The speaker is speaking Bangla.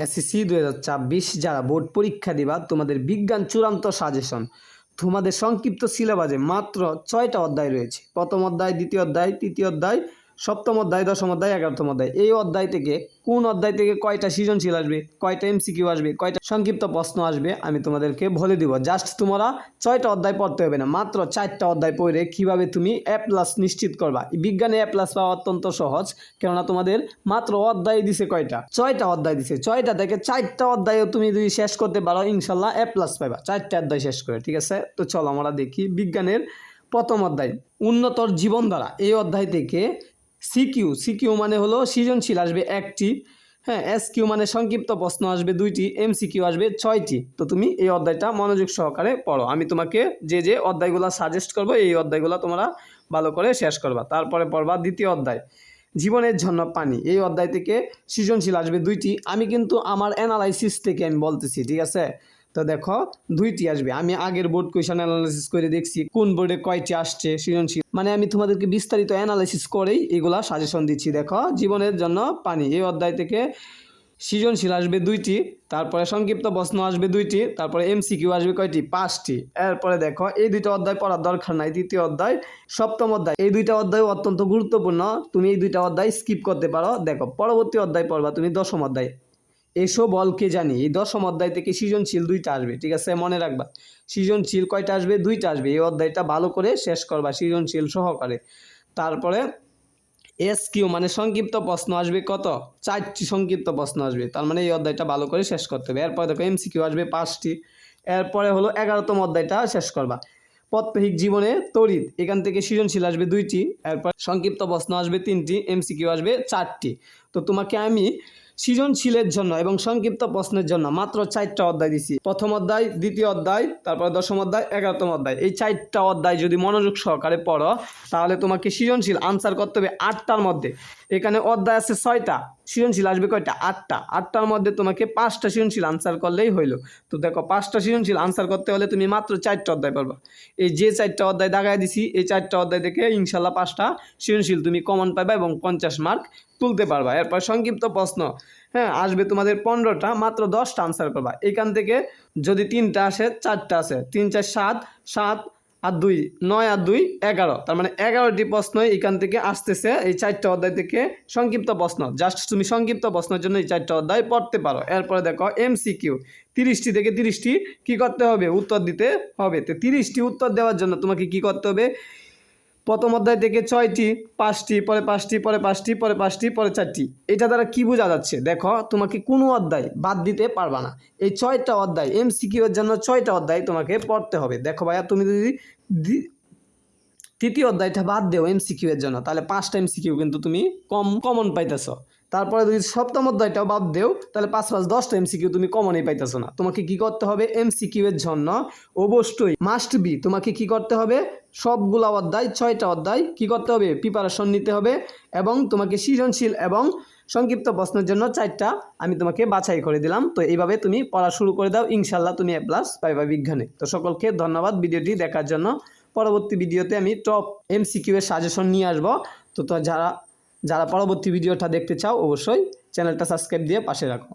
এসএসসি 2024 যারা বোর্ড পরীক্ষা দিবা তোমাদের বিজ্ঞান চূড়ান্ত সাজেশন। তোমাদের সংক্ষিপ্ত সিলেবাসে মাত্র 6টা অধ্যায় রয়েছে। প্রথম অধ্যায়, দ্বিতীয় অধ্যায়, তৃতীয় অধ্যায়, সপ্তম অধ্যায়, দশম অধ্যায়, 11তম অধ্যায়। এই অধ্যায় থেকে কোন অধ্যায় থেকে কয়টা সৃজনশীল আসবে, কয়টা এমসিকিউ আসবে, কয়টা সংক্ষিপ্ত প্রশ্ন আসবে আমি তোমাদেরকে বলে দিব। জাস্ট তোমরা 6টা অধ্যায় পড়তে হবে না, মাত্র 4টা অধ্যায় পড়ে কিভাবে তুমি A+ নিশ্চিত করবা। বিজ্ঞানে A+ পাওয়া অত্যন্ত সহজ, কেননা তোমাদের মাত্র অধ্যায় দিছে কয়টা, 6টা অধ্যায় দিছে। 6টা থেকে 4টা অধ্যায়ও তুমি যদি শেষ করতে পারো ইনশাল্লাহ A+ পাইবা, 4টা অধ্যায় শেষ করে। ঠিক আছে, তো চলো আমরা দেখি বিজ্ঞানের প্রথম অধ্যায় উন্নতর জীবনধারা। এই অধ্যায় থেকে সিকিউ মানে হলো সৃজনশীল আসবে 1টি, হ্যাঁ, এসকিউ মানে সংক্ষিপ্ত প্রশ্ন আসবে 2টি, এমসিকিউ আসবে 6টি। তো তুমি এই অধ্যায়টা মনোযোগ সহকারে পড়ো। আমি তোমাকে যে অধ্যায়গুলো সাজেস্ট করবো এই অধ্যায়গুলো তোমরা ভালো করে শেষ করবা। তারপরে পড়বা দ্বিতীয় অধ্যায়, জীবনের জন্য পানি। এই অধ্যায় থেকে সৃজনশীল আসবে 2টি। আমি কিন্তু আমার অ্যানালাইসিস থেকে আমি বলতেছি, ঠিক আছে। তো দেখো 2টি আসবে। আমি আগের বোর্ড কোয়েশন অ্যানালাইসিস করে দেখছি কোন বোর্ডে কয়টি আসছে সৃজনশীল, মানে আমি তোমাদেরকে বিস্তারিত অ্যানালাইসিস করেই এগুলা সাজেশন দিচ্ছি। দেখো জীবনের জন্য পানি, এই অধ্যায় থেকে সৃজনশীল আসবে 2টি, তারপরে সংক্ষিপ্ত প্রশ্ন আসবে 2টি, তারপরে এমসিকিউ আসবে কয়টি, 5টি। এরপরে দেখো এই 2টা অধ্যায় পড়ার দরকার নাই। তৃতীয় অধ্যায়, সপ্তম অধ্যায়, এই 2টা অধ্যায় অত্যন্ত গুরুত্বপূর্ণ, তুমি এই 2টা অধ্যায় স্কিপ করতে পারো। দেখো পরবর্তী অধ্যায় পড়বা তুমি দশম অধ্যায়, এসো বলকে জানি। এই দশম অধ্যায় থেকে সৃজনশীল 2টা আসবে, ঠিক আছে, মনে রাখবা। সৃজনশীল কয়টা আসবে, 2টা আসবে। এই অধ্যায়টা ভালো করে শেষ করবা সৃজনশীল সহকারে। তারপরে এসকিউ মানে সংক্ষিপ্ত প্রশ্ন আসবে কত, 4টি সংক্ষিপ্ত প্রশ্ন আসবে। তার মানে এই অধ্যায়টা ভালো করে শেষ করতে হবে। এরপরে দেখো এমসিকিউ আসবে 5টি। এরপরে হলো 11তম অধ্যায়টা শেষ করবা, প্রাত্যহিক জীবনে তড়িৎ। এখান থেকে সৃজনশীল আসবে 2টি, এরপর সংক্ষিপ্ত প্রশ্ন আসবে 3টি, এমসিকিউ আসবে 4টি। তো তোমাকে আমি সৃজনশীলের জন্য এবং সংক্ষিপ্ত প্রশ্নের জন্য মাত্র 4টা অধ্যায় দিছি। প্রথম অধ্যায়, দ্বিতীয় অধ্যায়, তারপরে দশম অধ্যায়, 11তম অধ্যায়। এই 4টা অধ্যায় যদি মনোযোগ সহকারে পড়ো তাহলে তোমাকে সৃজনশীল আনসার করতে হবে 8টার মধ্যে। এখানে অধ্যায় আছে 6টা, সৃজনশীল আসবে কয়টা, 8টা। 8টার মধ্যে তোমাকে 5টা সৃজনশীল আনসার করলেই হইলো। তো দেখো 5টা সৃজনশীল আনসার করতে হলে তুমি মাত্র 4টা অধ্যায় পড়বা। এই যে 4টা অধ্যায় দাগায় দিছি, এই 4টা অধ্যায় থেকে ইনশাল্লাহ 5টা সৃজনশীল তুমি কমন পাবা এবং 50 মার্ক তুলতে পারবা। এরপর সংক্ষিপ্ত প্রশ্ন, হ্যাঁ, আসবে তোমাদের 15টা, মাত্র 10টা আনসার করবা। এখান থেকে যদি 3টা আসে, 4টা আছে, 3 4 7, 7 আর 2 9 আর 2 11, তার মানে 11টি প্রশ্ন এখান থেকে আসতেছে এই 4টা অধ্যায় থেকে সংক্ষিপ্ত প্রশ্ন। জাস্ট তুমি সংক্ষিপ্ত প্রশ্নের জন্য এই 4টা অধ্যায় পড়তে পারো। এরপরে দেখো এমসিকিউ, 30টি থেকে 30টি কী করতে হবে, উত্তর দিতে হবে। তো 30টি উত্তর দেওয়ার জন্য তোমাকে কি করতে হবে, প্রথম অধ্যায় থেকে 6টি, 5টি, পরে 5টি, পরে 5টি, পরে 5টি, পরে 4টি। এটা দ্বারা কি বোঝা যাচ্ছে, দেখো তোমাকে কোনো অধ্যায় বাদ দিতে পারবা না। এই 6টা অধ্যায় এমসিকিউ এর জন্য 6টা অধ্যায় তোমাকে পড়তে হবে। দেখো ভাইয়া, তুমি যদি তৃতীয় অধ্যায়টা বাদ দেও এমসিকিউ এর জন্য, তাহলে 5টা এমসিকিউ কিন্তু তুমি কমন পাইতেছো। তারপরে যদি সপ্তম অধ্যায়টাও বাদ দেও তাহলে 5 5 10টা এমসিকিউ তুমি কমনই পাইতেছো না। তোমাকে কি করতে হবে, এমসিকিউ এর জন্য অবশ্যই মাস্ট বি তোমাকে কি করতে হবে, সবগুলা অধ্যায় 6টা অধ্যায় কি করতে হবে, প্রিপারেশন নিতে হবে। এবং তোমাকে সৃজনশীল এবং সংক্ষিপ্ত প্রশ্নের জন্য 4টা আমি তোমাকে বাছাই করে দিলাম। তো এইভাবে তুমি পড়া শুরু করে দাও, ইনশাল্লাহ তুমি A+ পাইবা বিজ্ঞানে। তো সকলকে ধন্যবাদ ভিডিওটি দেখার জন্য। পরবর্তী ভিডিওতে আমি টপ এমসিকিউ এর সাজেশন নিয়ে আসবো। তো যারা পরবর্তী ভিডিওটা দেখতে চাও অবশ্যই চ্যানেলটা সাবস্ক্রাইব দিয়ে পাশে রাখো।